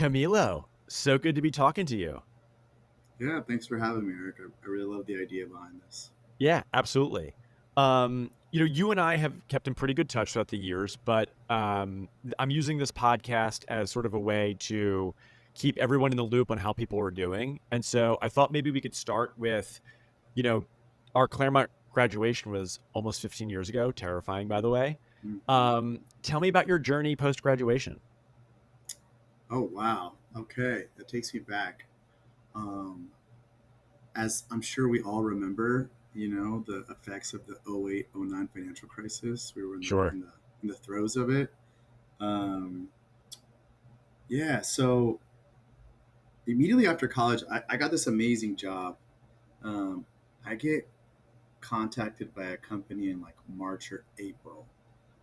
Camilo, so good to be talking to you. Yeah, thanks for having me, Eric. I really love the idea behind this. Yeah, absolutely. You and I have kept in pretty good touch throughout the years, but I'm using this podcast as sort of a way to keep everyone in the loop on how people are doing. And so I thought maybe we could start with, you know, our Claremont graduation was almost 15 years ago, terrifying, by the way. Mhm. Tell me about your journey post graduation. Oh, wow. Okay, that takes me back. Um, as I'm sure we all remember, the effects of the '08, '09 financial crisis. We were in the Sure. in the in the throes of it. Um, yeah, so immediately after college, I got this amazing job. Um, I get contacted by a company in like March or April,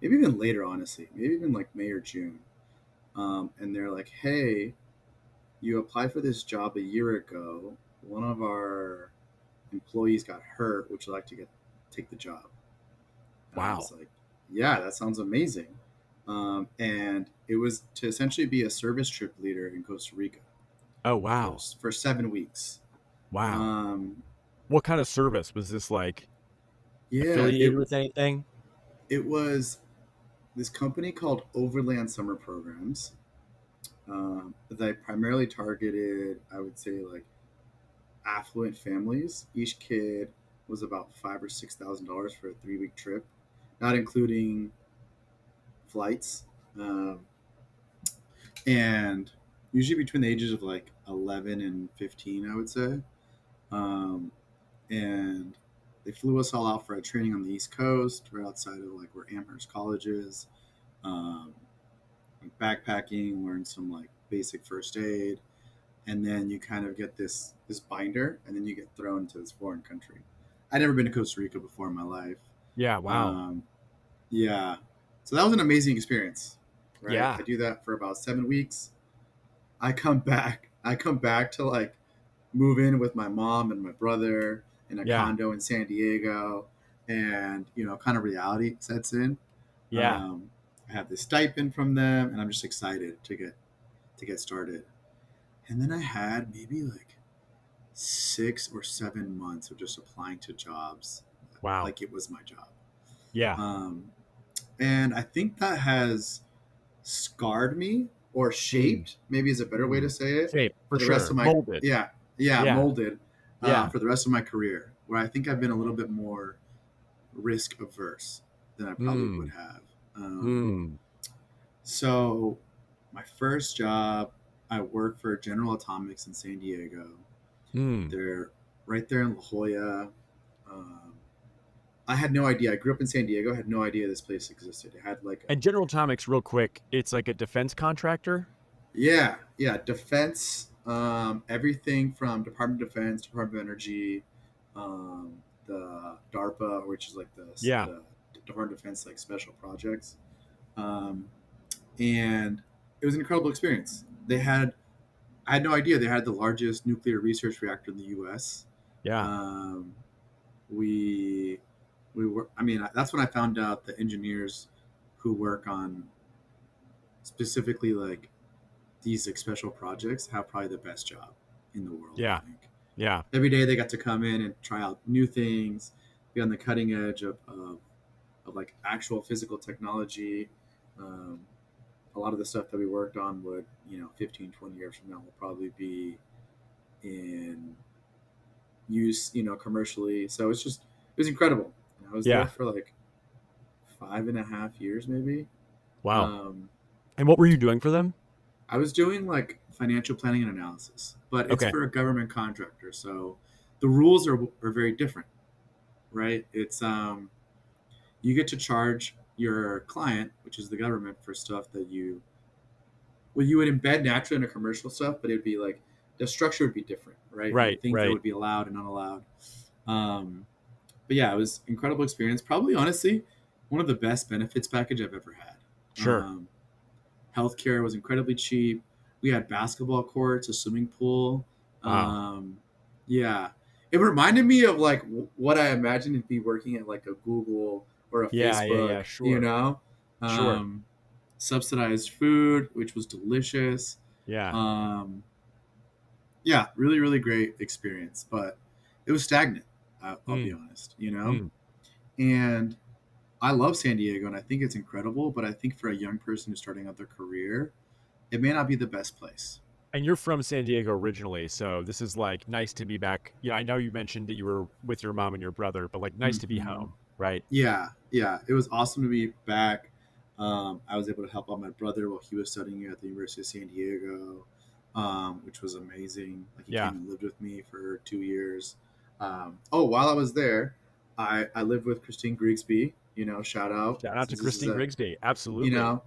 maybe even later, honestly, maybe even like May or June. And they're like, "Hey, you applied for this job a year ago. One of our employees got hurt. Would you like to get take the job?" And I was Wow. like, "Yeah, that sounds amazing." And it was to essentially be a service trip leader in Costa Rica Oh, for wow. 7 weeks. Wow. Um, What kind of service was this, like yeah, affiliated with anything? it was this company called Overland Summer Programs. They primarily targeted, I would say, like affluent families. Each kid was about $5,000 or $6,000 for a 3 week trip, not including flights, um, and usually between the ages of like 11 and 15, I would say. Um, and they flew us all out for a training on the East Coast, right outside of like where Amherst College is. Um, like backpacking, learn some like basic first aid, and then you kind of get this binder, and then you get thrown into this foreign country. I'd never been to Costa Rica before in my life. Yeah, wow. Um, yeah, so that was an amazing experience, right? Yeah. I do that for about 7 weeks. I come back. I come back to like move in with my mom and my brother in a Yeah. condo in San Diego, and kind of reality sets in. Yeah. Um, I have this stipend from them, and I'm just excited to get started. And then I had maybe like 6 or 7 months of just applying to jobs Wow. like it was my job. Yeah. Um, and I think that has scarred me or Mm. shaped, maybe is a better way to Mm. say it, Shape, for for the rest sure. of my, Molded. yeah, Yeah. molded Yeah. for the rest of my career, where I think I've been a little bit more risk averse than I probably would Mm. have. Um, Mm. so, my first job, I worked for General Atomics in San Diego. Mm. They're right there in La Jolla. Um, I had no idea. I grew up in San Diego. I had no idea this place existed. It had like a And General Atomics, real quick, it's like a defense contractor. yeah, defense. Everything from Department of Defense, Department of Energy, the DARPA, which is like Yeah. the Department of Defense like special projects, um, and it was an incredible experience. I had no idea they had the largest nuclear research reactor in the U.S. Yeah. Um, we we were. I mean, that's when I found out the engineers who work on specifically like these like special projects have probably the best job in the world. Yeah. I think Yeah. every day they got to come in and try out new things, be on the cutting edge of like actual physical technology. Um, a lot of the stuff that we worked on would 15, 20 years from now will probably be in use commercially. So it was incredible. And I was there Yeah. for like 5.5 years maybe. Wow. um, And what were you doing for them? I was doing like financial planning and analysis, but it's Okay. for a government contractor, so the rules are very different, right? It's you get to charge your client, which is the government, for stuff that you would embed naturally in a commercial stuff, but it'd be like the structure would be different, right? And the Right. things that Right. would be allowed and not allowed. Um, but yeah, it was incredible experience. Probably honestly, one of the best benefits package I've ever had. Sure. Um, Healthcare was incredibly cheap. We had basketball courts, a swimming pool. Wow. Um, yeah, it reminded me of like what I imagined to be working at like a Google or a Yeah. Yeah. Facebook. Yeah. Sure. Sure. Um, Subsidized food, which was delicious. Yeah. Um, yeah, really, really great experience, but it was stagnant. I'll be Mm, honest, you know? mm. And I love San Diego and I think it's incredible, but I think for a young person who's starting out their career, it may not be the best place. And you're from San Diego originally, so this is like nice to be back. I know you mentioned that you were with your mom and your brother, but like nice to be Hmm. home, right? Yeah, yeah, it was awesome to be back. I was able to help out my brother while he was studying at the University of San Diego, which was amazing. Like he Yeah. came and lived with me for 2 years. While I was there, I lived with Christine Grigsby. You know, shout out Shout out to since this is Christine a Grigsby. you Absolutely. know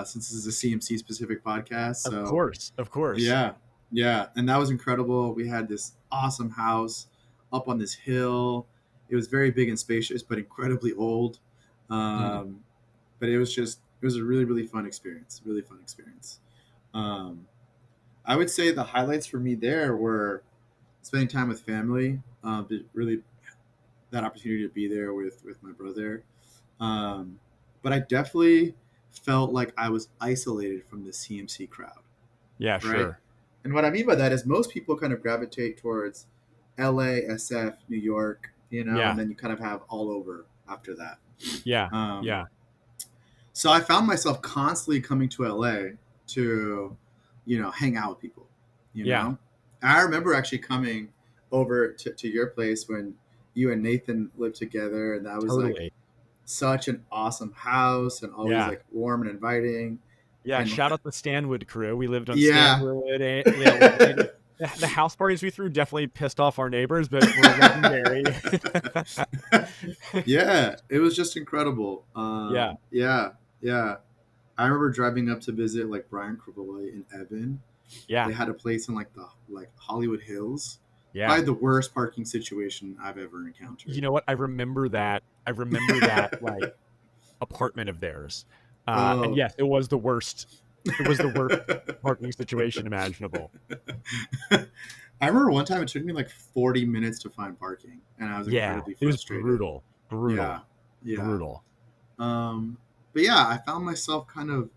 since this is a CMC specific podcast. Of So course. Of course. yeah, yeah, and that was incredible. We had this awesome house up on this hill. It was very big and spacious, but incredibly old. Mm. Um, but it was a really really fun experience. Really fun experience. Um, I would say the highlights for me there were spending time with family. Really that opportunity to be there with my brother. Um, but I definitely felt like I was isolated from the CMC crowd, Yeah, right? sure. And what I mean by that is most people kind of gravitate towards LA, SF, New York, you know, and Yeah. then you kind of have all over after that. Yeah. Um, Yeah. so I found myself constantly coming to LA to, hang out with people, you Yeah. know. I remember actually coming over to your place when you and Nathan lived together, and that was like Totally. such an awesome house and always Yeah. like warm and inviting. Yeah. And Shout out the Stanwood crew. We lived on yeah. Stanwood. And, the house parties we threw definitely pissed off our neighbors, but were legendary. Yeah, it was just incredible. Yeah. Yeah, yeah. I remember driving up to visit like Brian Cravoy in Evan. Yeah. They had a place in like the Hollywood Hills. Yeah. Probably the worst parking situation I've ever encountered. You know what? I remember that. Like apartment of theirs. And Oh. yes, it was the worst. It was the worst parking situation imaginable. I remember one time it took me like 40 minutes to find parking, and I was Yeah, incredibly it was frustrated. brutal, Yeah, brutal, yeah. brutal. But yeah, I found myself kind of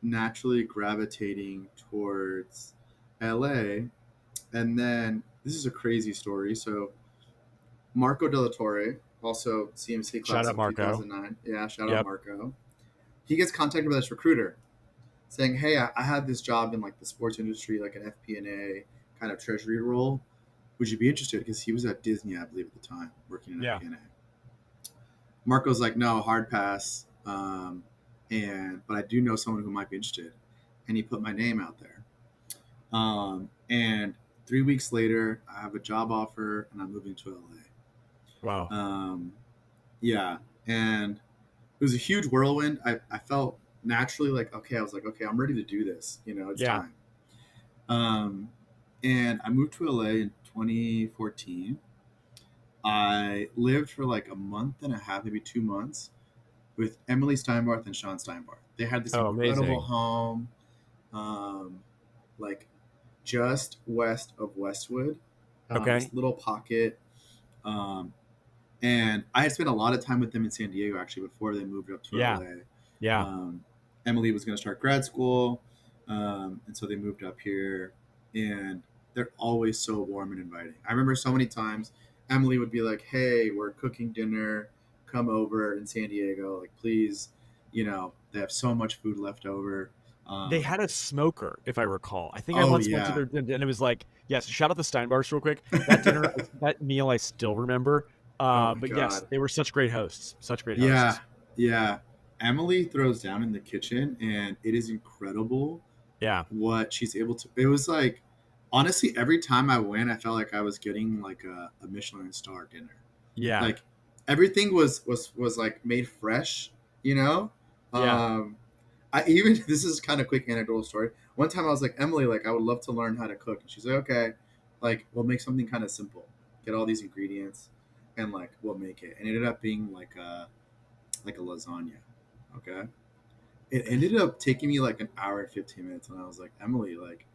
naturally gravitating towards LA. And then this is a crazy story. So Marco De La Torre, also CMC Shout class out of Marco. 2009. Yeah, shout out Yep. Marco. He gets contacted by this recruiter saying, "Hey, I had this job in like the sports industry, like an FP&A kind of treasury role. Would you be interested?" Because he was at Disney, I believe, at the time, working in Yeah. FP&A. Marco's like, "No, hard pass." But I do know someone who might be interested, and he put my name out there. And 3 weeks later, I have a job offer, and I'm moving to Wow. LA. Yeah, and it was a huge whirlwind. I felt naturally like, okay, I was like, okay, I'm ready to do this. It's Yeah. time. And I moved to LA in 2014. I lived for like a month and a half, maybe 2 months, with Emily Steinbarth and Sean Steinbarth. They had this Oh, incredible amazing. home, like just west of Westwood, Okay. this little pocket. Um, and I had spent a lot of time with them in San Diego actually before they moved up to Yeah. LA. Yeah. Emily was going to start grad school, and so they moved up here, and they're always so warm and inviting. I remember so many times Emily would be like, "Hey, we're cooking dinner. Come over in San Diego. Like, please, they have so much food left over." They had a smoker, if I recall. I think I Oh once went to yeah. their dinner, and it was like, yes, shout out the Steinbars real quick. That dinner, that meal, I still remember. Oh my But yes, god. they were such great hosts. Such great Yeah, hosts. yeah. Emily throws down in the kitchen, and it is incredible Yeah. what she's able to. It was like, honestly, every time I went, I felt like I was getting like a Michelin star dinner. Yeah. Like everything was like made fresh, you know. Yeah. I even this is kind of quick anecdotal story. One time I was like, Emily, like I would love to learn how to cook, and she's like, okay, like we'll make something kind of simple. Get all these ingredients, and like we'll make it. And it ended up being like a lasagna. Okay. It ended up taking me like an hour and 15 minutes, and I was like, Emily, like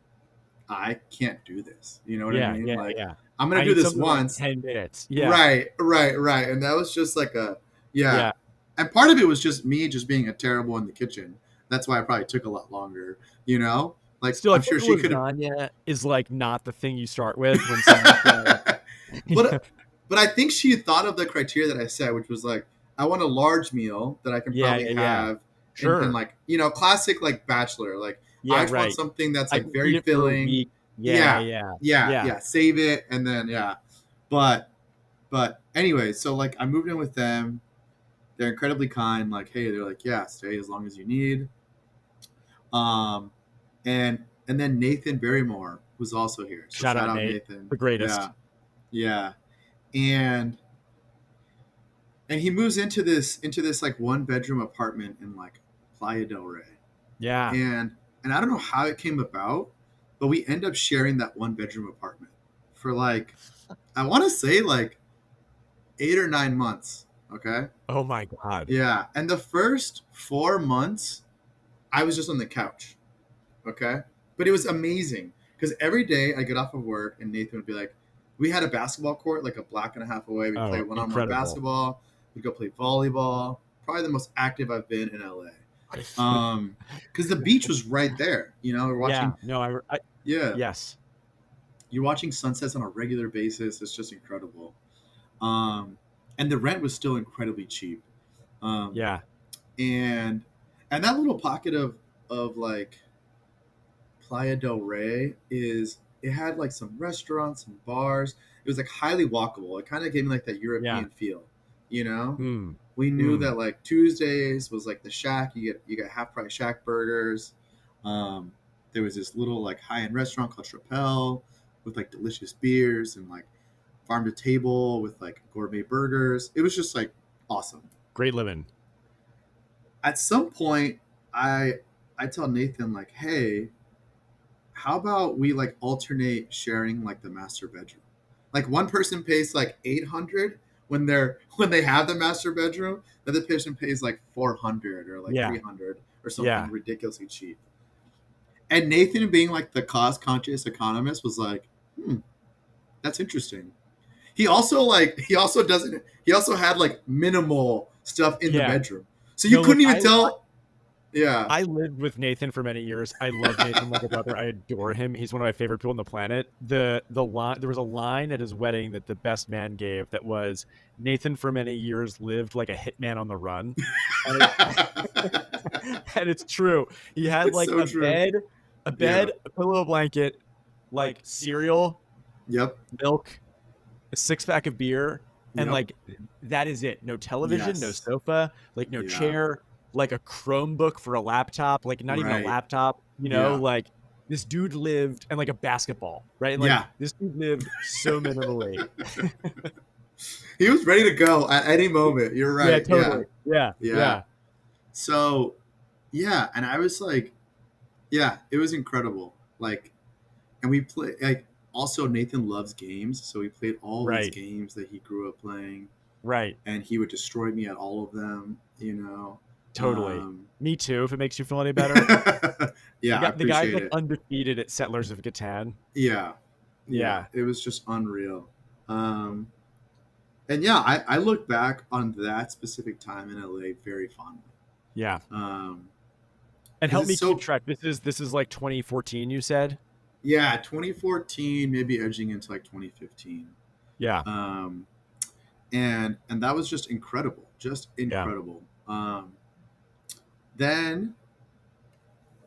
I can't do this. You know what I Yeah. mean? Yeah. Like Yeah. I'm gonna I do need this something like once. 10 minutes. Yeah. Right, right, right. And that was just like yeah. Yeah. And part of it was just me just being a terrible in the kitchen. That's why it probably took a lot longer, you know? Like, Still, I I'm feel sure she like could have. lasagna is like not the thing you start with when someone says, but but I think she thought of the criteria that I said, which was like, I want a large meal that I can yeah, probably yeah, yeah. have in Sure. like, classic like bachelor. Like, I Yeah, just want right. something that's I like can very eat it for a filling. week. Yeah, Yeah, yeah, yeah, yeah. yeah. Save it and then yeah. But anyway, so like I moved in with them. They're incredibly kind. Like, hey, they're like, yeah, stay as long as you need. Um, and then Nathan Barrymore was also here. So Shout shout out out Nate, Nathan. the greatest. Yeah, yeah. And he moves into this like 1 bedroom apartment in like Playa del Rey. Yeah. And I don't know how it came about, but we end up sharing that 1 bedroom apartment for like, I want to say like 8 or 9 months. Okay. Oh my God. Yeah. And the first 4 months, I was just on the couch. Okay. But it was amazing because every day I get off of work and Nathan would be like, we had a basketball court like a block and a half away. We play Oh, one-on-one incredible. basketball. We'd go play volleyball. Probably the most active I've been in LA. Because the beach was right there. We're Yeah. watching. No, Yeah, yes. you're watching sunsets on a regular basis. It's just incredible. Um, and the rent was still incredibly cheap. Um, Yeah. and that little pocket of like Playa del Rey it had like some restaurants and bars. It was like highly walkable. It kind of gave me like that Yeah. European feel, you know? Hmm. We knew Hmm. that like Tuesdays was like the Shack. You get half price Shack burgers. Um, there was this little like high end restaurant called Trapel with like delicious beers and like farm to table with like gourmet burgers. It was just like awesome. Great living. At some point, I tell Nathan like, hey, how about we like alternate sharing like the master bedroom? Like one person pays like 800 when they have the master bedroom, the other person pays like 400 or like Yeah. 300 or something Yeah. ridiculously cheap. And Nathan, being like the cost conscious economist, was like, that's interesting. He also had like minimal stuff in the Yeah. bedroom, so you No, look, couldn't even tell. Yeah, I lived with Nathan for many years. I love Nathan like a brother. I adore him. He's one of my favorite people on the planet. The line there was a line at his wedding that the best man gave that was Nathan for many years lived like a hitman on the run. And, and it's true. He had it's like so true. a Yeah. bed, a pillow, a blanket, like cereal, Yep. milk, a 6-pack of beer, and Yep. like that is it. No television, no Yes. sofa, like no Yeah. chair, like a Chromebook for a laptop, like not even a Right. laptop, Yeah. like this dude lived and like a basketball, right? And like Yeah. this dude lived so minimally. He was ready to go at any moment. You're Yeah, right. Yeah. totally. Yeah, Yeah. yeah, So, yeah, and I was like, yeah, it was incredible. Like, and we play like also Nathan loves games, so we played all these right, games that he grew up playing, right. and he would destroy me at all of them. Totally. Um, Me too, if it makes you feel any better. yeah, I The guy's appreciate like it. undefeated at Settlers of Catan. Yeah, yeah, Yeah. it was just unreal. Um, and yeah, I look back on that specific time in LA very fondly. Yeah. Um, And because help me it's keep so track. This is like 2014, you said? yeah, 2014, maybe edging into like 2015. Yeah. Um, and that was just Yeah. incredible. Then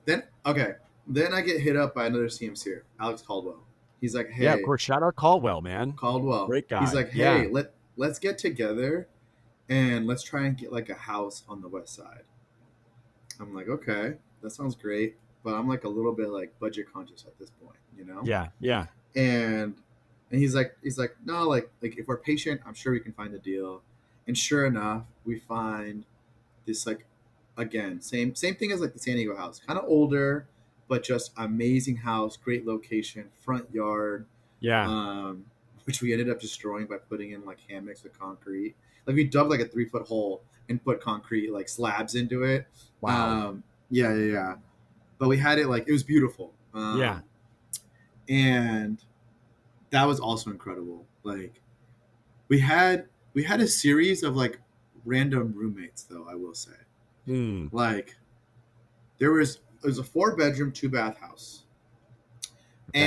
then okay, then I get hit up by another CMC, Alex Caldwell. He's like, Yeah, of hey, course. Shout out Caldwell, man. Caldwell. Great He's guy. like, Yeah. hey, let's get together and let's try and get like a house on the west side. I'm like, okay, that sounds great, but I'm like a little bit like budget conscious at this point. Yeah. Yeah. And he's like, no, like if we're patient, I'm sure we can find a deal. And sure enough, we find this like again, same thing as like the San Diego house, kind of older, but just amazing house, great location, front yard, Yeah. um, which we ended up destroying by putting in like hammocks with concrete. Like we dug like a 3 foot hole and put concrete like slabs into it. Wow. Yeah, yeah, yeah. But we had it like it was beautiful. Yeah. And that was also incredible. Like we had a series of like random roommates though, I will say. Hmm. Like there was it was a 4-bedroom, 2-bath house. Okay.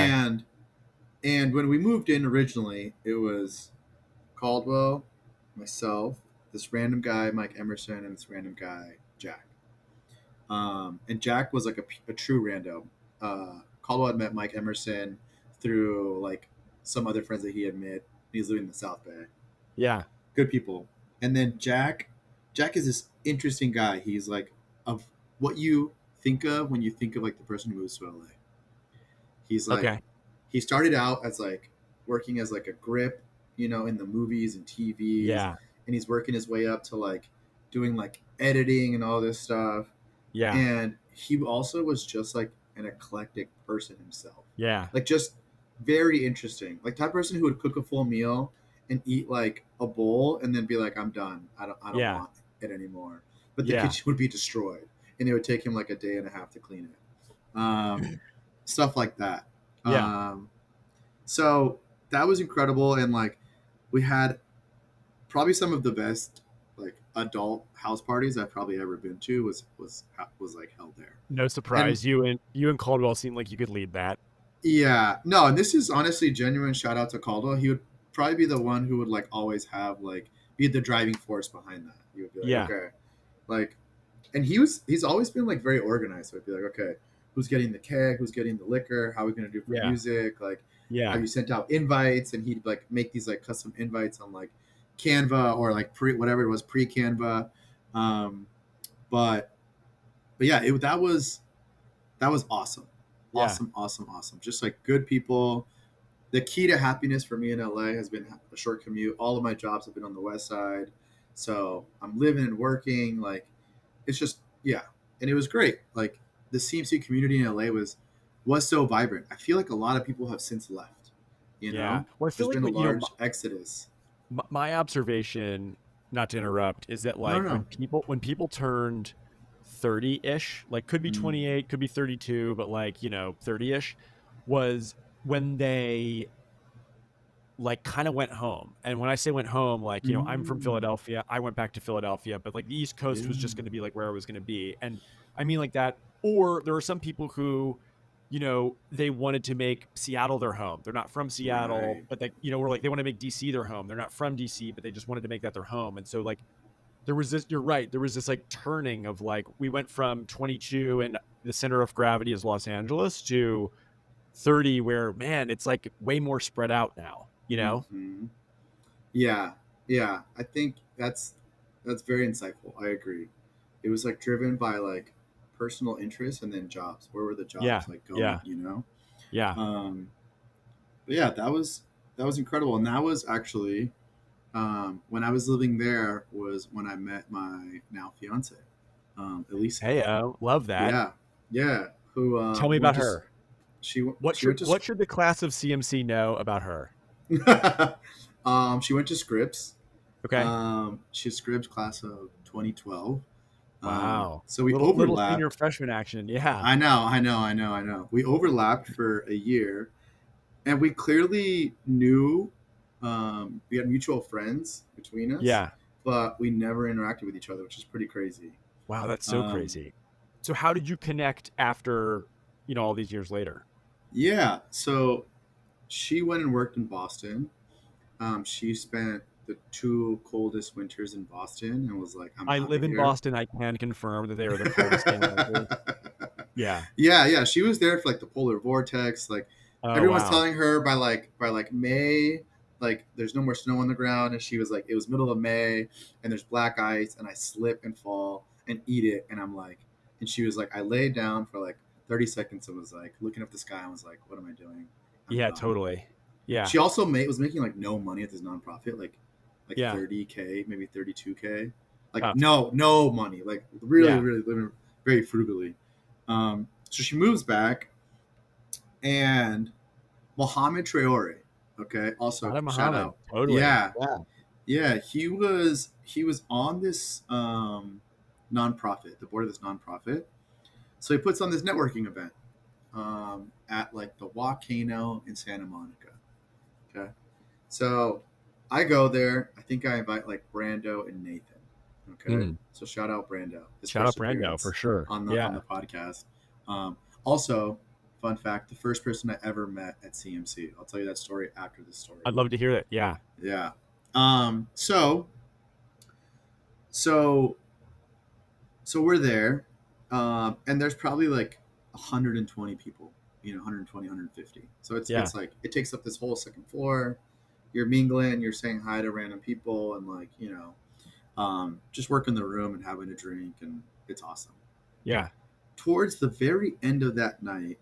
And when we moved in originally, it was Caldwell, myself, this random guy, Mike Emerson, and this random guy, Jack. And Jack was like a true rando. Caldwell had met Mike Emerson through like some other friends that he had met. He's living in the South Bay. Yeah. Good people. And then Jack is this interesting guy. He's like of what you think of when you think of like the person who moves to LA. He's like Okay. he started out as like working as like a grip, in the movies and TVs, Yeah. and he's working his way up to like doing like editing and all this stuff. Yeah. And he also was just like an eclectic person himself, Yeah. like just very interesting, like type of person who would cook a full meal and eat like a bowl and then be like, I'm done, I don't Yeah. want it anymore. But the Yeah. kitchen would be destroyed and it would take him like a day and a half to clean it. Stuff like that. Yeah. So that was incredible. And like we had probably some of the best like adult house parties I've probably ever been to was like held there. No And surprise. You and Caldwell seem like you could lead that. yeah, no, and this is honestly genuine shout out to Caldwell. He would probably be the one who would like always have like be the driving force behind that. He would be like, Yeah. okay, like, and he's always been like very organized. So it'd be like, okay, who's getting the keg, who's getting the liquor, how are we gonna do for Yeah. music, like, Yeah. have you sent out invites? And he'd like make these like custom invites on like Canva or like whatever it was pre Canva, but yeah, that was awesome. Yeah. Awesome. Just like good people. The key to happiness for me in LA has been a short commute. All of my jobs have been on the west side. So I'm living and working. Like, it's just, yeah. And it was great. Like, the CMC community in LA was so vibrant. I feel like a lot of people have since left. Yeah. Well, I feel There's like been a large exodus. my observation, not to interrupt, is that like No. when people turned 30-ish, like could be Mm. 28, could be 32, but like 30-ish, was when they like kind of went home. And when I say went home, like I'm from Philadelphia, I went back to Philadelphia, but like the East Coast was just going to be like where I was going to be. And I mean like that. Or there are some people who they wanted to make Seattle their home. They're not from Seattle, Right. but or like they want to make DC their home. They're not from DC, but they just wanted to make that their home. And so like there was this, you're right, there was this like turning of like, we went from 22 and the center of gravity is Los Angeles to 30 where, man, it's like way more spread out now, Mhm. Yeah. I think that's very insightful. I agree. It was like driven by like personal interests and then jobs. Where were the jobs Yeah. like going? Yeah. Yeah. But yeah, that was incredible. And that was actually when I was living there was when I met my now fiance, Elisa. Hey, love that. Yeah. Who Tell me about her. What she went to should the class of CMC know about her? she went to Scripps. Okay. She's Scripps class of 2012. Wow. So we little overlapped. Senior freshman action. Yeah. I know. We overlapped for a year, and we clearly knew we had mutual friends between us. Yeah. But we never interacted with each other, which is pretty crazy. Wow, that's so crazy. So how did you connect after, all these years later? Yeah. So she went and worked in Boston. She spent the 2 coldest winters in Boston and was like, I live in Boston. I can confirm that they are the coldest winters. Yeah. Yeah. She was there for like the polar vortex. Like everyone's telling her by May, like there's no more snow on the ground. And she was like, it was middle of May and there's black ice and I slip and fall and eat it. And I'm like, and she was like, I laid down for like 30 seconds and was like looking up the sky and was like, what am I doing? I'm yeah, done. Totally. Yeah. She also was making like no money at this nonprofit, like yeah. 30K, maybe 32K. Like no money, like really living very frugally. So she moves back, and Mohammed Traore, okay, also shout out. Totally. Yeah. He was on this nonprofit, the board of this nonprofit. So he puts on this networking event at like the Volcano in Santa Monica. Okay. So I go there. I think I invite like Brando and Nathan. Okay. So shout out Brando. Shout out Brando for sure. On the podcast. Also, fun fact: the first person I ever met at CMC. I'll tell you that story after this story. I'd love to hear that. Yeah. Yeah. So so so we're there, and there's probably like 120 people, 120, 150. So Yeah. it's like it takes up this whole second floor. You're mingling, you're saying hi to random people, and like just working the room and having a drink, and it's awesome. Yeah. Towards the very end of that night,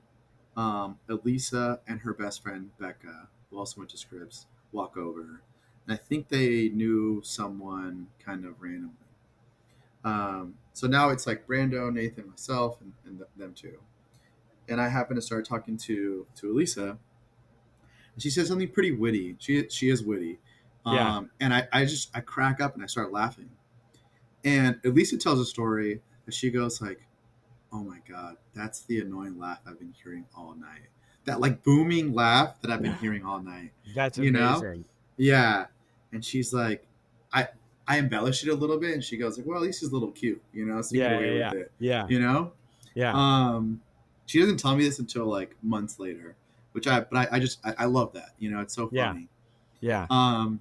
Elisa and her best friend Becca, who also went to Scripps, walk over, and I think they knew someone kind of randomly. So now it's like Brando, Nathan, myself, and them two. And I happen to start talking to Elisa, and she says something pretty witty. She is witty, Yeah. and I crack up and I start laughing. And Elisa tells a story that she goes like, "Oh my god, that's the annoying laugh I've been hearing all night. That like booming laugh that I've been hearing all night." That's You know? amazing. Yeah. And she's like, I I embellished it a little bit, and she goes like, "Well, at least he's a little cute, so you get Yeah. away Yeah. with Yeah. it." Yeah. You know? Yeah. Um, she doesn't tell me this until like months later, I love that. It's so Yeah. funny. Yeah. Um,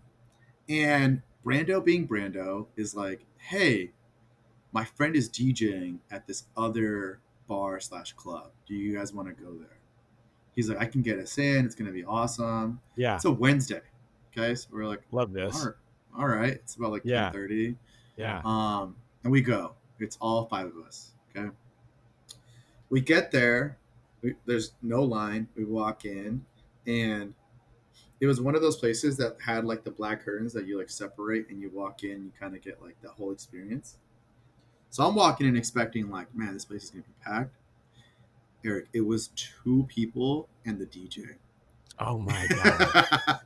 and Brando being Brando is like, "Hey, my friend is DJing at this other bar/club. Do you guys want to go there?" He's like, "I can get us in. It's gonna be awesome." Yeah. It's a Wednesday. Okay, so we're like, Love all this. right, all right. It's about like Yeah. 10:30. Yeah. And we go. It's all five of us. Okay, we get there. There's no line. We walk in, and it was one of those places that had like the black curtains that you like separate, and you walk in. You kind of get like the whole experience. So I'm walking in expecting like, man, this place is gonna be packed. Eric, it was two people and the DJ. Oh my God.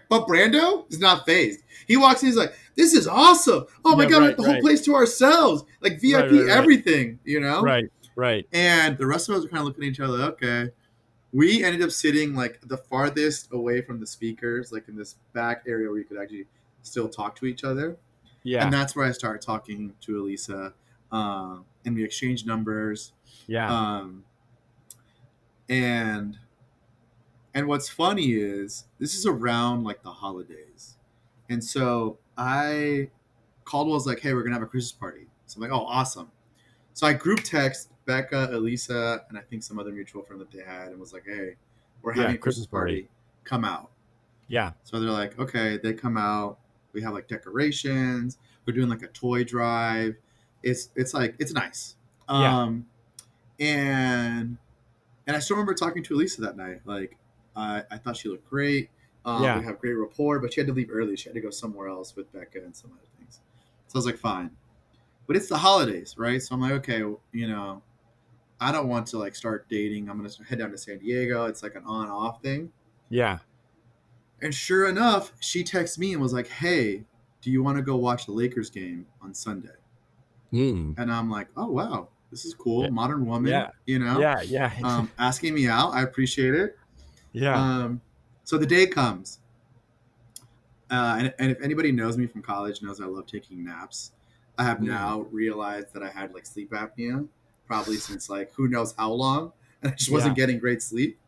But Brando is not phased. He walks in, he's like, "This is awesome! Oh my Yeah. god, we have Right. the whole Right. place to ourselves, like Right. VIP Right. Right. everything." Right. Right. And the rest of us are kind of looking at each other. Okay, we ended up sitting like the farthest away from the speakers, like in this back area where you could actually still talk to each other. And Yeah. that's where I started talking to Elisa, and we exchanged numbers. Yeah. Um, and And what's funny is this is around like the holidays. And so Caldwell was like, "Hey, we're gonna have a Christmas party." So I'm like, "Oh, awesome." So I group text Becca, Elisa, and I think some other mutual friend that they had, and was like, "Hey, we're Yeah. having a Christmas party. Come out." Yeah. So they're like, "Okay." They come out. We have like decorations. We're doing like a toy drive. It's like it's nice. Yeah. Um, and and I still remember talking to Elisa that night. Like, I thought she looked great. We Yeah. have great rapport, but she had to leave early. She had to go somewhere else with Becca and some other things. So I was like, fine. But it's the holidays, right? So I'm like, okay, I don't want to like start dating. I'm gonna head down to San Diego. It's like an on-off thing. Yeah. And sure enough, she texted me and was like, "Hey, do you want to go watch the Lakers game on Sunday?" Mm. And I'm like, "Oh wow, this is cool. Yeah. Modern woman, Yeah. Yeah. Yeah. asking me out. I appreciate it." Yeah. So the day comes, and if anybody knows me from college knows I love taking naps. I have now realized that I had like sleep apnea, probably since like who knows how long, and I just Yeah. wasn't getting great sleep.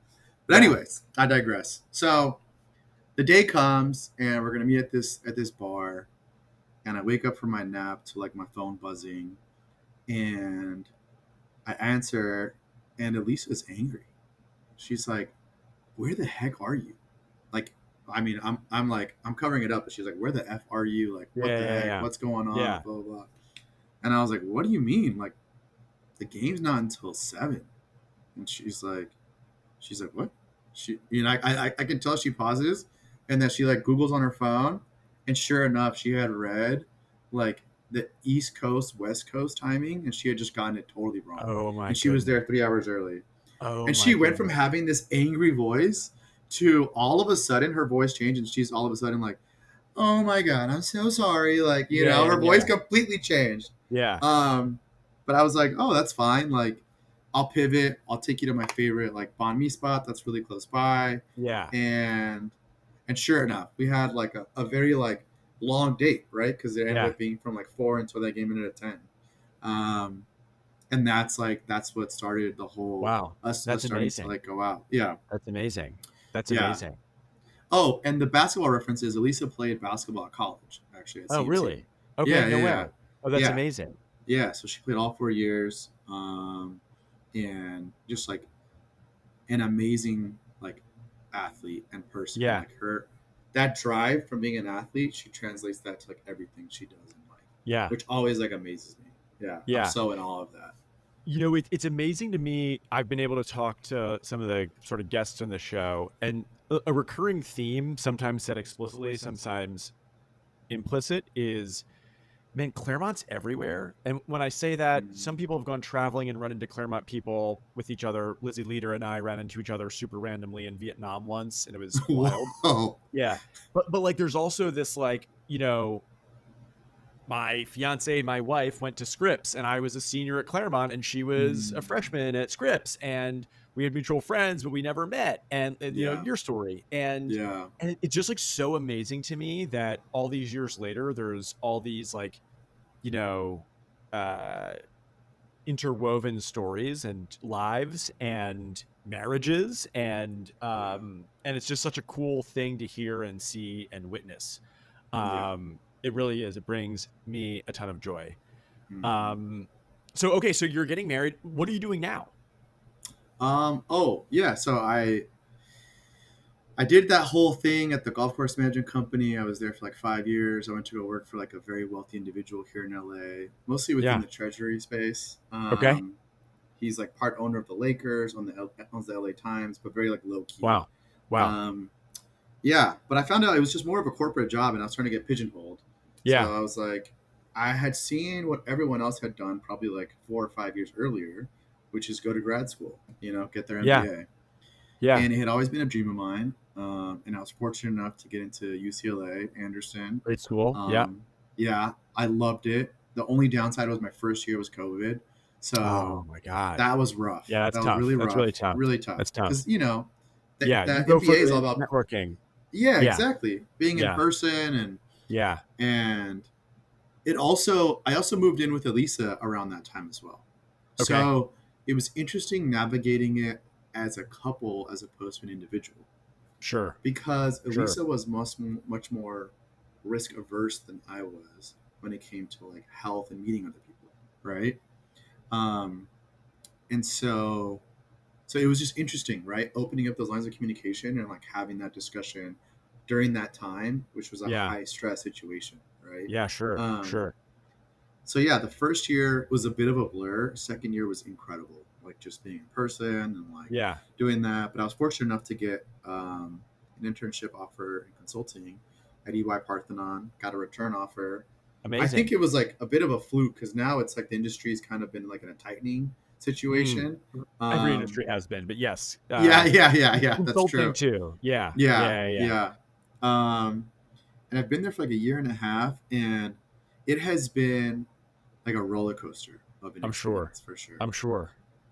But Yeah. anyways, I digress. So the day comes, and we're gonna meet at this bar, and I wake up from my nap to like my phone buzzing, and I answer, and Elisa's angry. She's like, "Where the heck are you?" Like, I mean, I'm like, I'm covering it up, but she's like, "Where the f are you? Like, Yeah. what the heck? Yeah. What's going on?" Yeah. Blah blah blah. And I was like, "What do you mean? Like, the game's not until 7?" And she's like, "What?" I can tell she pauses, and that she like Googles on her phone, and sure enough, she had read like the East Coast West Coast timing, and she had just gotten it totally wrong, Oh my and she was goodness. there 3 hours early. Oh And my she went from goodness. having this angry voice to all of a sudden her voice changed, and she's all of a sudden like, "Oh my god, I'm so sorry." Like, Yeah. her voice Yeah. completely changed. Yeah. Um, but I was like, "Oh, that's fine. Like, I'll pivot. I'll take you to my favorite like banh mi spot that's really close by." Yeah. And sure enough, we had like a very like long date, right? Because it ended Yeah. up being from like 4 until that game ended at 10. Um, And that's what started the whole Wow. us That's starting to amazing. like go out. Yeah. That's amazing. That's Yeah. amazing. Oh, and the basketball reference is Elisa played basketball at college, actually at Oh, CMC. really? Okay. Yeah, No yeah, way. yeah. Oh, that's Yeah. amazing. Yeah. So she played all 4 years. And just like an amazing like athlete and person. Yeah. Like her that drive from being an athlete, she translates that to like everything she does in life. Yeah. Which always like amazes me. Yeah. I'm Yeah. so in awe of that. It's amazing to me. I've been able to talk to some of the sort of guests on the show, and a recurring theme, sometimes said explicitly, sometimes implicit, is, man, Claremont's everywhere. And when I say that, some Mm. people have gone traveling and run into Claremont people with each other. Lizzie Leader and I ran into each other super randomly in Vietnam once, and it was wild. Whoa. Yeah. But like, there's also this, like, my fiance, my wife, went to Scripps, and I was a senior at Claremont, and she was a Mm. freshman at Scripps, and we had mutual friends, but we never met. And Yeah. your story, and Yeah. it's just like so amazing to me that all these years later, there's all these like, you know, uh, interwoven stories and lives and marriages, and it's just such a cool thing to hear and see and witness. Yeah. It really is. It brings me a ton of joy. Mhm. So okay, so you're getting married. What are you doing now? Oh yeah, so I did that whole thing at the golf course management company. I was there for like 5 years. I went to go work for like a very wealthy individual here in LA, mostly within Yeah. the treasury space. Okay. He's like part owner of the Lakers, owns the LA Times, but very like low key. Wow. Wow. Um, yeah, but I found out it was just more of a corporate job, and I was trying to get pigeonholed. Yeah. So I was like, I had seen what everyone else had done, probably like 4 or 5 years earlier, which is go to grad school, get their Yeah. MBA. Yeah. And it had always been a dream of mine. And I was fortunate enough to get into UCLA, Anderson. Great school. Yeah. Yeah, I loved it. The only downside was my first year was COVID. Oh So my God. that was rough. Yeah, that's That was tough. really That's rough. really tough. Really tough. That's tough. Because, Yeah. You that go for MBA is all about, networking. yeah, Yeah. exactly. Being in Yeah. person Yeah. and I also moved in with Elisa around that time as well. Okay. So it was interesting navigating it as a couple as opposed to an individual Sure. because Sure. Elisa was much more risk averse than I was when it came to like health and meeting other people, right? Um, and so it was just interesting, right? Opening up those lines of communication and like having that discussion during that time, which was a Yeah. high stress situation, right? Yeah. Sure. Sure. So yeah, the first year was a bit of a blur. Second year was incredible, like just being in person and like Yeah. doing that. But I was fortunate enough to get an internship offer in consulting at EY Parthenon. Got a return offer. Amazing. I think it was like a bit of a fluke because now it's like the industry's kind of been like in a tightening situation. Every industry has been, but yes. Yeah. That's Consulting true. too. Yeah. Yeah. And I've been there for like a year and a half, and it has been like a roller coaster of an I'm sure. experience for sure. I'm sure.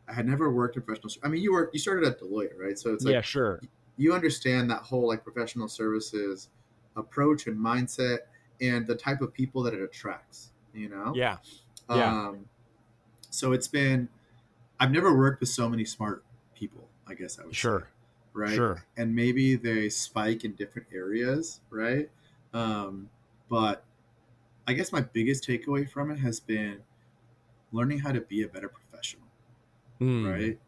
I had never worked in professional. I mean, you started at Deloitte, right? So it's like, Yeah, sure. You understand that whole like professional services approach and mindset, and the type of people that it attracts. Yeah. Yeah. So I've never worked with so many smart people, I guess I would say. Sure. Right. Sure. And maybe they spike in different areas, right? But I guess my biggest takeaway from it has been learning how to be a better professional, right?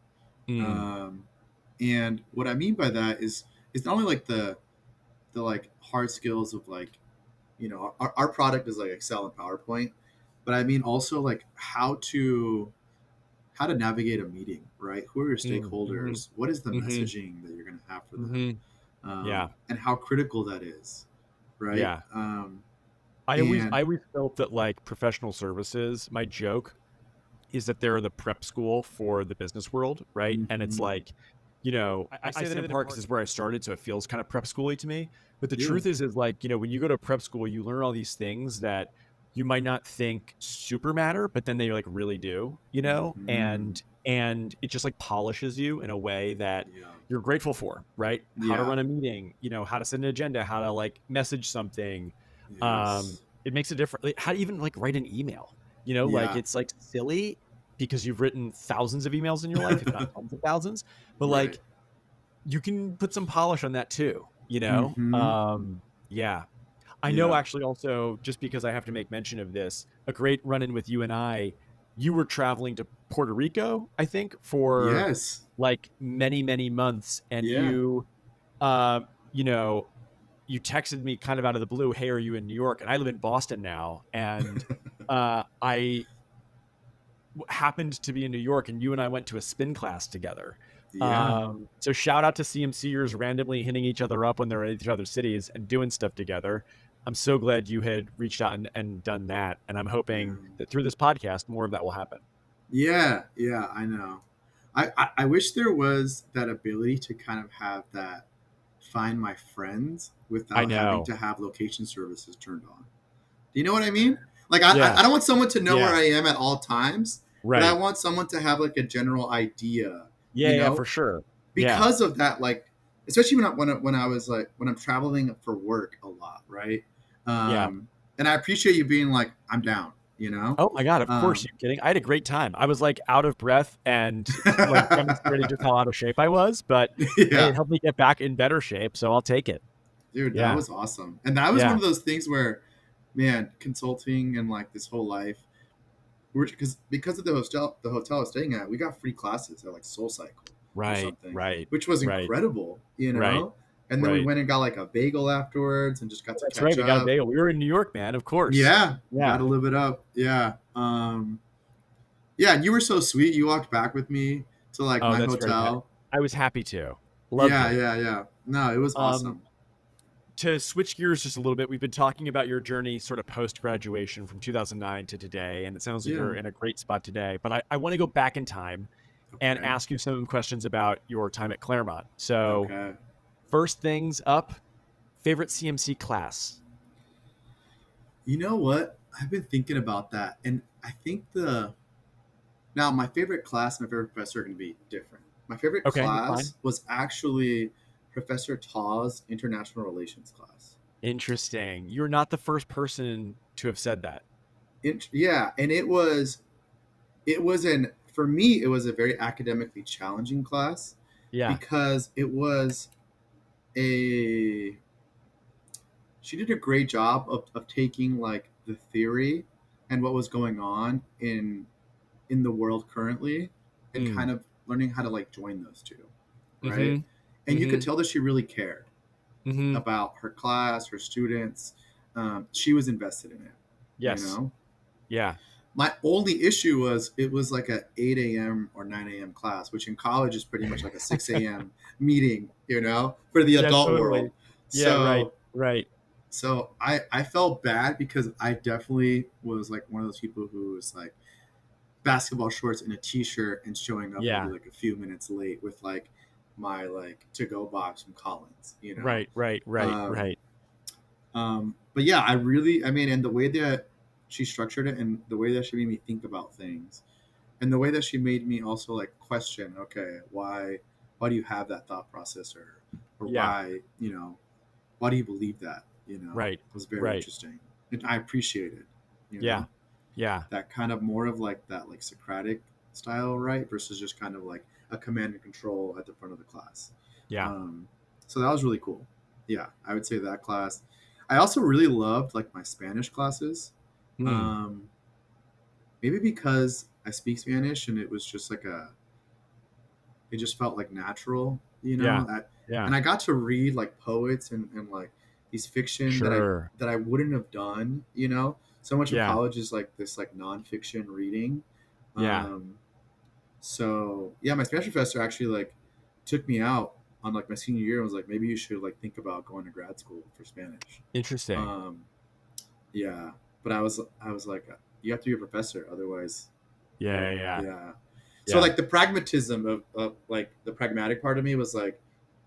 And what I mean by that is it's not only like the like hard skills of like, our product is like Excel and PowerPoint, but I mean also like how to navigate a meeting, right? Who are your stakeholders? What is the messaging that you're going to have for them? And how critical that is, right? Yeah. I always felt that like professional services, my joke is that they're the prep school for the business world, right? And it's like, I say that in part because it's where I started, so it feels kind of prep schooly to me. But the truth is like, when you go to prep school, you learn all these things that you might not think super matter, but then they like really do, and it just like polishes you in a way that you're grateful for, right? How to run a meeting, how to set an agenda, how to like message something. It makes a difference. How to even like write an email, like it's like silly, because you've written thousands of emails in your life, if not tens of thousands, but Right. like you can put some polish on that too, you know? Mm-hmm. Yeah. I know Yeah. actually also, just because I have to make mention of this, a great run-in with you and I, you were traveling to Puerto Rico, I think, for Yes. like many, many months. And Yeah. uh, you know, you texted me kind of out of the blue, hey, are you in New York? And I live in Boston now. And I happened to be in New York, and you and I went to a spin class together. Yeah. So shout out to CMCers randomly hitting each other up when they're in each other's cities and doing stuff together. I'm so glad you had reached out and done that. And I'm Yeah. hoping that through this podcast, more of that will happen. Yeah. Yeah. I know. I wish there was that ability to kind of have that find my friends I without having know. to have location services turned on. Do you know what I mean? Like Yeah. I don't want someone to know where Yeah. I am at all times, but I Right. want someone to have like a general idea, Yeah. you Yeah, know? for sure. Yeah. Because of that, like especially when I was like when I'm traveling for work a lot, right? Yeah. And I appreciate you being like, I'm down, you know? Oh my God. Of course. Um, You're kidding. I had a great time. I was like out of breath and like demonstrating just how out of shape I was, but hey, it yeah, helped me get back in better shape. So I'll take it. dude, that Yeah. was awesome. And that was one Yeah. of those things where, man, consulting and like this whole life, because of the hotel I was staying at, we got free classes at like Soul Cycle or Right. something, Right. which was Right. incredible, you Right. know. And then we Right. went and got like a bagel afterwards and just got to That's right. catch We got a up. bagel. We were in New York, man. Of course. Yeah, got Yeah. to live it up. Yeah. Yeah, and you were so sweet. You walked back with me to like Oh, my that's great. hotel. I was happy to. Loved Yeah, it. yeah, yeah. No, it was Um, awesome. to switch gears just a little bit, we've been talking about your journey sort of post graduation from 2009 to today, and it sounds like Yeah. you're in a great spot today. But I want to go back in time and Okay. ask you some questions about your time at Claremont. So, Okay. first things up, favorite CMC class? You know what? I've been thinking about that, and I think the now my favorite class, and my favorite professor are going to be different. My favorite Okay, that's fine. class was actually Professor Taw's International Relations class. Interesting. You're not the first person to have said that. Yeah, and it was an for me it was a very academically challenging class Yeah. because it was a she did a great job of taking like the theory and what was going on in the world currently and Mm. kind of learning how to like join those two, right? Mm-hmm. And you could Mm-hmm. tell that she really cared Mm-hmm. about her class, her students. She was invested in it, you Yes. know. Yeah. My only issue was it was like a 8 a.m. or 9 a.m. class, which in college is pretty much like a 6 a.m. meeting, you know, for the Yeah, adult world. totally. Yeah, right. So Right. I felt bad because I definitely was like one of those people who was like basketball shorts and a t-shirt and showing up maybe Yeah. like a few minutes late with like my like to go box from Collins, you know. Right, right, right, Um, right. but yeah, I mean, and the way that she structured it and the way that she made me think about things and the way that she made me also like question, okay, why do you have that thought process or Yeah. why, you know, why do you believe that, you know, Right. was very Right. interesting. And I appreciate it, you Yeah. know, Yeah. that kind of more of like that like Socratic style, right? Versus just kind of like a command and control at the front of the class. Yeah. So that was really cool. Yeah, I would say that class. I also really loved like my Spanish classes. Hmm. Um, maybe because I speak Spanish and it was just like it just felt like natural, you Yeah. know. Yeah. And I got to read like poets and like these fiction Sure. that I wouldn't have done, you know. So much of Yeah. college is like this like nonfiction reading. Yeah. Um, so yeah, my Spanish professor actually like took me out on like my senior year and was like, maybe you should like think about going to grad school for Spanish. Interesting. Um, yeah, but I was like, you have to be a professor, otherwise, Yeah. Yeah. yeah. So Yeah. like the pragmatism of like the pragmatic part of me was like,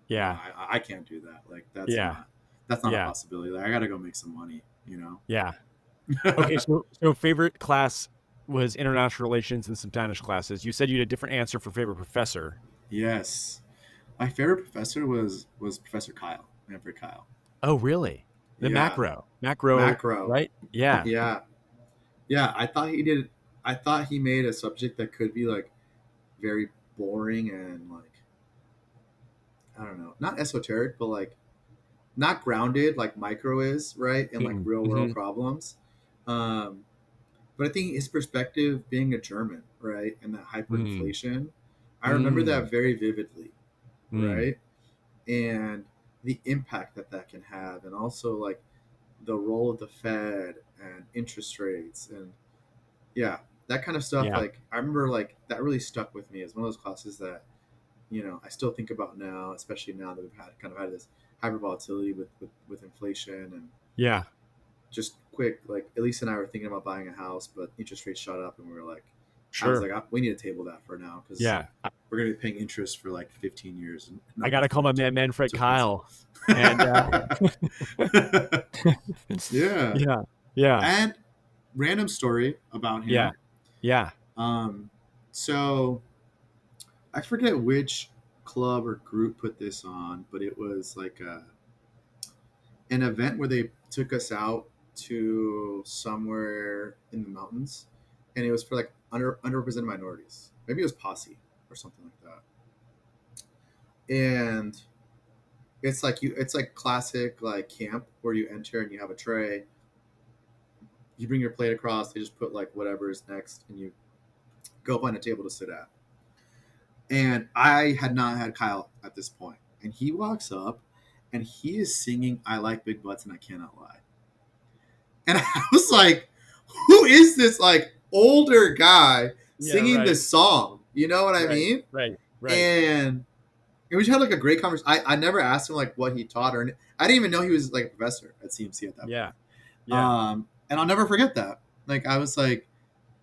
Yeah. I can't do that. Like Yeah. that's not a Yeah. possibility. Like I gotta go make some money, you know. Yeah. Okay. So favorite class was international relations and some Spanish classes. You said you had a different answer for favorite professor. Yes, my favorite professor was Professor Kyle, Manfred Kyle. Oh, really? The Yeah, macro, macro. right? Yeah. Yeah, yeah. I thought he did. I thought he made a subject that could be like very boring and like, I don't know, not esoteric, but like not grounded like micro is, right? And like real world Mm-hmm. problems. Um, but I think his perspective being a German, right? And that Mm, hyperinflation, I remember mm, that very vividly, mm. right? And the impact that that can have, and also like the role of the Fed and interest rates, and yeah, that kind of stuff. Yeah, Like I remember, like that really stuck with me as one of those classes that I still think about now, especially now that we've had this hyper volatility with inflation and yeah, just quick. Like Elise and I were thinking about buying a house, but interest rates shot up, and we were like, I was sure. like, we need to table that for now because Yeah, we're going to be paying interest for like 15 years and I nothing's gotta call my going man Manfred to principal. Kyle, and Yeah. yeah, yeah, And random story about yeah, him. yeah. Um, so I forget which club or group put this on, but it was like an event where they took us out to somewhere in the mountains, and it was for like underrepresented minorities. Maybe it was Posse or something like that. And it's like classic like camp where you enter and you have a tray, you bring your plate across, they just put like whatever is next, and you go find a table to sit at. And I had not had Kyle at this point. And he walks up and he is singing I Like Big Butts and I Cannot Lie. And I was like, who is this like older guy Yeah, singing right, this song? You know what I right, mean? right, right. And we just had like a great conversation. I never asked him like what he taught or I didn't even know he was like a professor at CMC at that Yeah, point. yeah, And I'll never forget that. Like I was like,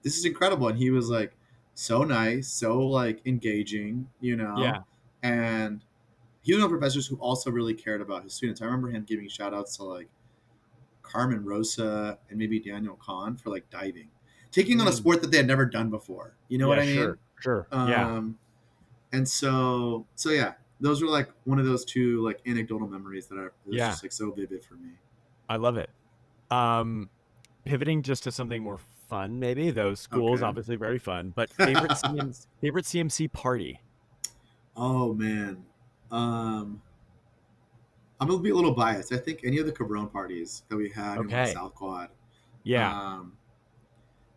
this is incredible. And he was like so nice, so like engaging, yeah. and he was one of the professors who also really cared about his students. I remember him giving shout outs to like Carmen Rosa and maybe Daniel Kahn for like diving, taking on a Mm, sport that they had never done before. You know what yeah, I mean? sure, sure. Yeah, Um, and so yeah, those were like one of those two like anecdotal memories that are it was yeah. just like so vivid for me. I love it. Um, Pivoting just to something more fun, maybe. Those schools Okay. obviously very fun, but favorite CMC party. Oh man. Um, I'm gonna be a little biased. I think any of the Cabron parties that we had in like Okay. South Quad, Yeah. um,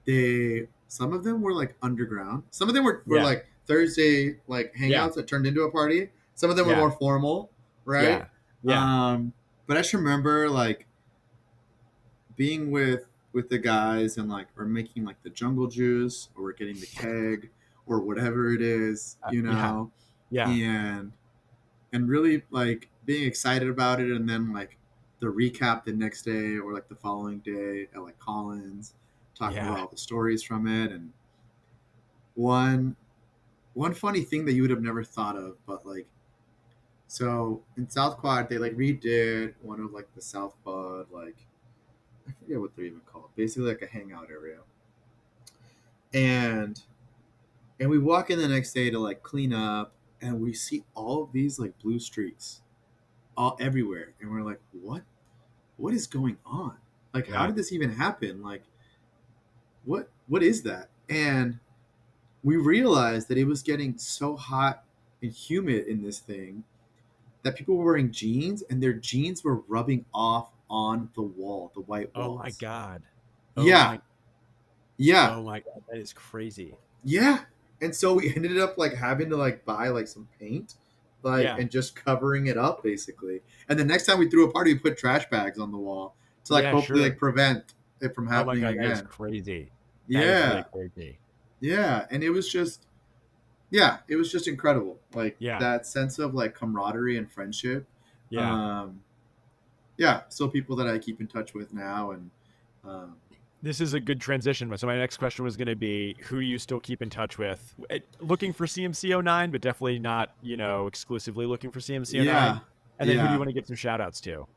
they some of them were like underground. Some of them were Yeah. like Thursday like Yeah. hangouts that turned into a party. Some of them were Yeah. more formal, right? Yeah. Yeah. Um, but I just remember like being with the guys and like we're making like the jungle juice or we're getting the keg or whatever it is, Yeah. Yeah. and really like being excited about it, and then like the recap the next day or like the following day at like Collins talking about Yeah. all the stories from it. And one one funny thing that you would have never thought of, but like so in South Quad they like redid one of like the South Quad, like I forget what they're even called, basically like a hangout area. and and we walk in the next day to like clean up, and we see all of these like blue streaks all everywhere, and we're like, what is going on? Like, how Yeah. did this even happen? Like, what is that? And we realized that it was getting so hot and humid in this thing that people were wearing jeans, and their jeans were rubbing off on the wall, the white Oh my walls. God. Oh Yeah, my. yeah, Oh my God. That is crazy. yeah. And so we ended up like having to like buy like some paint, like Yeah. and just covering it up basically. And the next time we threw a party, we put trash bags on the wall to like Yeah. hopefully like Sure. prevent it from Oh my happening God. That is again. crazy. That is really Yeah, crazy. yeah. And it was just yeah, it was just incredible. Like Yeah. that sense of like camaraderie and friendship. Yeah. Um, yeah, still people that I keep in touch with now, and um, This is a good transition. So my next question was going to be, who do you still keep in touch with? Looking for CMC'09, but definitely not, exclusively looking for CMC'09. yeah, And then who do you yeah. want to get some shout outs to?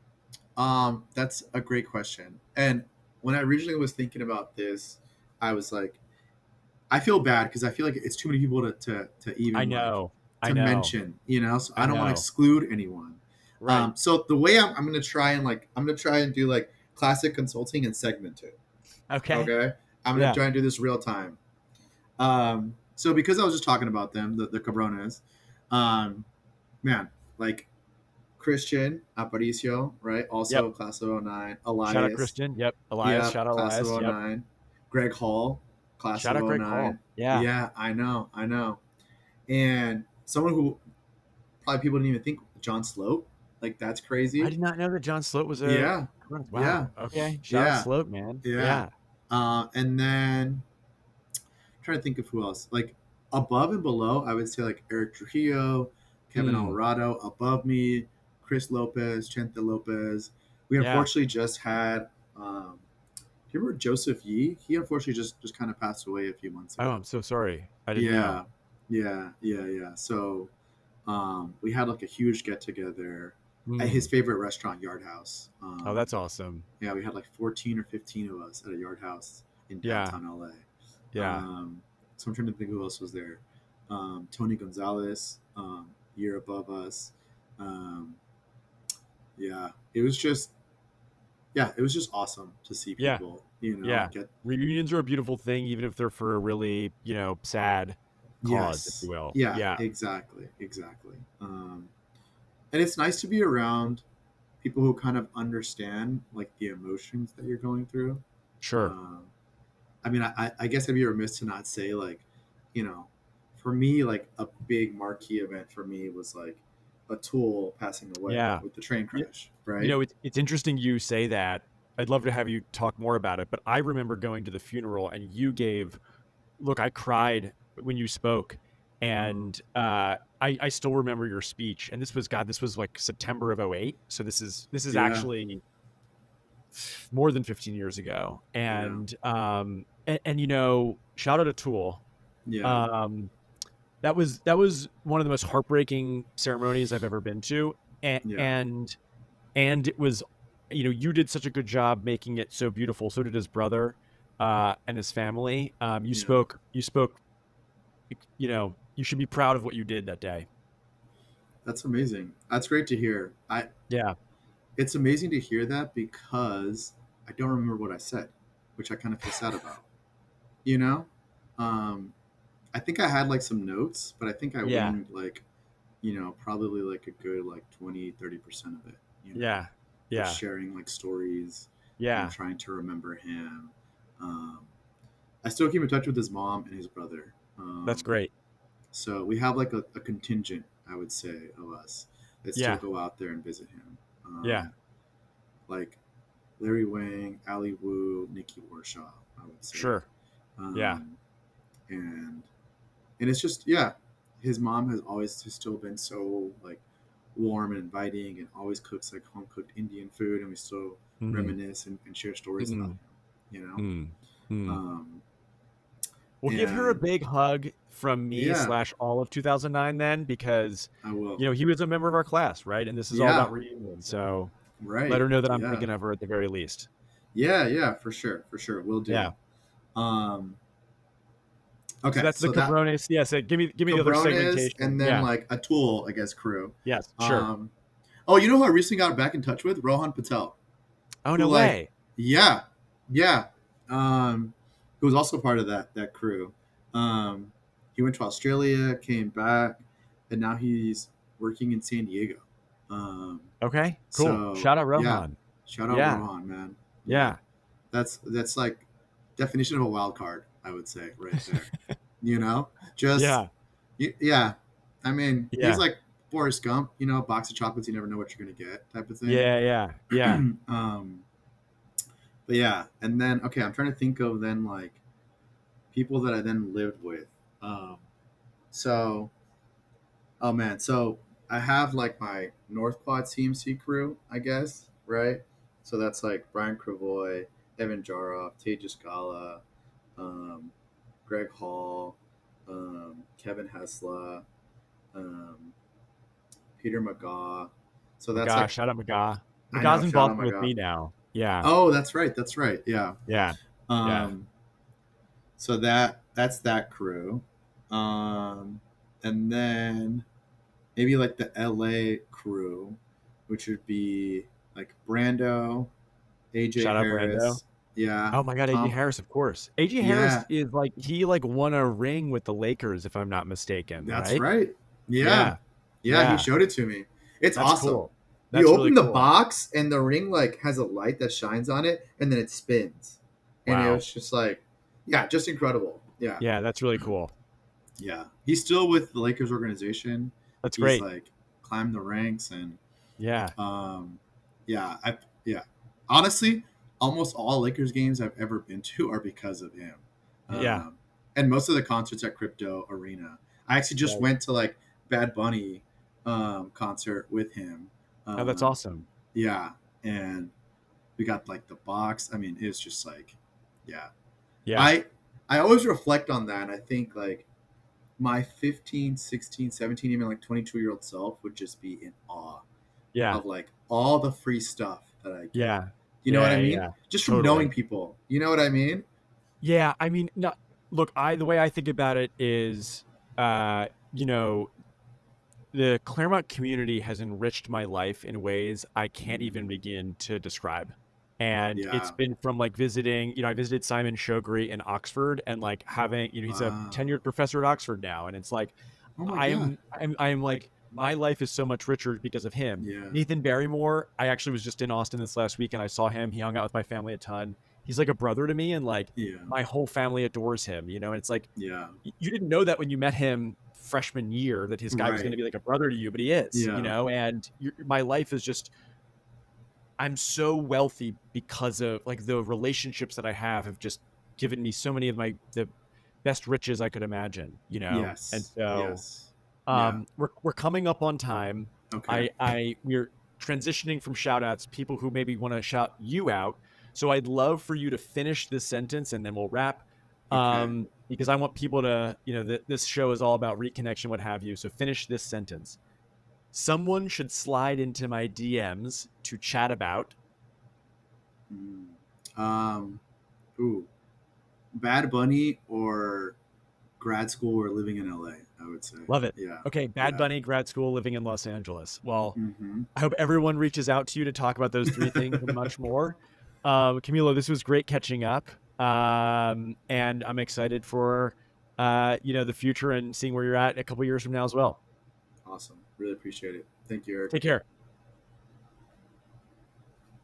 That's a great question. And when I originally was thinking about this, I was like, I feel bad because I feel like it's too many people to I even like know. I to know. mention, so I I don't want to know. exclude anyone. Right. So the way I'm gonna try and do like classic consulting and segment it. Okay. Okay. I'm gonna Yeah. try and do this real time. So because I was just talking about them, the Cabrones, um, man, like Christian Aparicio, right? Yep. Also class of '09. Shout out Elias, Christian. Yep. Elias. yep, Shout out class of Elias. Yep. '09. Greg Hall, class Shout of out Greg '09. Hall. Yeah. Yeah, I know. And someone who probably people didn't even think, John Sloat, like that's I crazy. did not know that John Sloat was a. Yeah, yeah, Wow. Okay. Shout out yeah, Sloat, man. yeah. Yeah. And then I'm trying to think of who else. Like above and below, I would say like Eric Trujillo, Kevin Mm. Alvarado. Above me, Chris Lopez, Chente Lopez. We Yeah. unfortunately just had. Do you remember Joseph Yee? He unfortunately just kind of passed away a few months Oh, ago. I'm so sorry. I didn't know. Yeah, yeah. So we had like a huge get together at his Mm. favorite restaurant, Yard House. Oh, that's awesome. Yeah, we had like 14 or 15 of us at a Yard House in Yeah. downtown LA. Yeah. So I'm trying to think who else was there. Tony Gonzalez, year above us. Um, yeah, it was just awesome to see Yeah. people, Yeah. get. Reunions are a beautiful thing, even if they're for a really, sad cause, if you Yes, will. yeah, Yeah. exactly. And it's nice to be around people who kind of understand like the emotions that you're going through. Sure. Um, I mean, I guess I'd be remiss to not say like, you know, for me, like a big marquee event for me was like a Tool passing away Yeah. with the train Y- crash, right? It's interesting you say that. I'd love to have you talk more about it, but I remember going to the funeral and look, I cried when you spoke, Um, and I still remember your speech. And this was like September of '08. So this is yeah, actually more than 15 years ago. yeah, And shout out to Tool. yeah, Um, that was one of the most heartbreaking ceremonies I've ever been to, and yeah. and and it was, you did such a good job making it so beautiful. So did his brother, and his family. Yeah. You spoke. You should be proud of what you did that day. That's amazing. That's great to hear. Yeah, It's amazing to hear that because I don't remember what I said, which I kind of feel sad about. You know, um, I think I had like some notes, but I think I yeah, winged like, probably like a good like 20-30% of it. yeah, Just yeah, sharing like stories and yeah. trying to remember him. Um, I still keep in touch with his mom and his brother. That's great. So we have like a contingent, I would say, of us that still Yeah, go out there and visit him. yeah, Like Larry Wang, Ali Wu, Nikki Warshaw, I would say. sure. Yeah, Um, and and it's just, yeah, his mom has always just still been so like warm and inviting and always cooks like home cooked Indian food, and we still mm, reminisce and share stories about mm, him, you know. mm, mm. Um, Well, give her a and big hug from me yeah, / all of 2009 then, because I will. he was a member of our class, right? And this is all Yeah, about reunion. So let right. her know that I'm Yeah, thinking of her at the very least. yeah, for sure, we'll do. Yeah. Um, So okay, that's the so that Cabrones. Yeah. So give me the other Cabrones, segmentation. and then Yeah. like a Tool, I guess, crew. Yes. Sure. Um, oh, you know who I recently got back in touch with? Rohan Patel, Oh, who no like, way. yeah, yeah, who was also part of that crew. Um, he went to Australia, came back, and now he's working in San Diego. Um, Okay. Cool. so Shout out yeah, Rohan. shout out Yeah. Rohan, man. Yeah, Yeah. that's like definition of a wild card, I would say, right there. You know, just Yeah. yeah. I mean, he's Yeah. like Forrest Gump, box of chocolates, you never know what you're gonna get, type of thing. Yeah. Yeah. Yeah. um, but yeah, and then okay, I'm trying to think of then like people that I then lived with. Um, so oh man, so I have like my North Quad CMC crew, I guess, right? So that's like Brian Cravoy, Evan Jaroff, Tejas Gala, um, Greg Hall, Kevin Hesla, um, Peter McGaw. So that's McGaw. like, Shout out McGaw. I McGaw's know, in shout out Boston with McGaw. me now. Yeah. Oh, that's right, yeah. Yeah. Yeah. Um, so that's that crew, and then maybe like the LA crew, which would be like Brando, AJ Shout out Brando. Harris, Yeah. Oh my God, AJ Tom. Harris, of course. AJ Harris Yeah, is like he like won a ring with the Lakers, if I'm not mistaken, that's right? right. Yeah. Yeah, Yeah, he yeah, showed it to me. It's that's awesome. cool. You That's really open the cool. box and the ring like has a light that shines on it and then it spins. And it Wow. was just like, yeah, just incredible. Yeah. Yeah, that's really cool. Yeah. He's still with the Lakers organization. That's He's great. like climbed the ranks and Yeah, yeah, yeah. Honestly, almost all Lakers games I've ever been to are because of him. yeah. Um, and most of the concerts at Crypto Arena. I actually just Right. went to like Bad Bunny concert with him. Oh, that's Um, awesome. yeah, and we got like the box. I mean, it's just like, yeah. Yeah, I always reflect on that. And I think like my 15, 16, 17, even like 22-year-old self would just be in awe yeah, of like all the free stuff that I get. yeah, You know what I yeah, mean? yeah. Just from knowing Totally. people. You know what I mean? Yeah, I mean, not look, the way I think about it is, you know, the Claremont community has enriched my life in ways I can't even Mm, begin to describe. And it's yeah. been from like visiting, I visited Simon Shogri in Oxford and like having, he's a Wow. tenured professor at Oxford now. And it's like, Oh my god. I'm like, my life is so much richer because of him. Yeah. Nathan Barrymore, I actually was just in Austin this last week and I saw him. He hung out with my family a ton. He's like a brother to me and like Yeah. my whole family adores him, and it's like, Yeah. you didn't know that when you met him freshman year that his guy was going to Right. be like a brother to you, but he is, Yeah. and my life is just, I'm so wealthy because of like the relationships that I have just given me so many of the best riches I could imagine, and Yes. so Yes. Yeah. we're coming up on time. Okay. We're transitioning from shout outs, people who maybe want to shout you out. So I'd love for you to finish this sentence and then we'll wrap. Okay. Because I want people to, this show is all about reconnection, what have you. So finish this sentence. Someone should slide into my DMs to chat about. Mm. Um. Ooh. Bad Bunny or grad school or living in LA. I would say. Love it. Yeah. Okay, Bad Yeah. Bunny, grad school, living in Los Angeles. Well, Mm-hmm. I hope everyone reaches out to you to talk about those three things and much more. Camilo, this was great catching up. And I'm excited for, the future and seeing where you're at a couple years from now as well. Awesome. Really appreciate it. Thank you, Eric. Take care.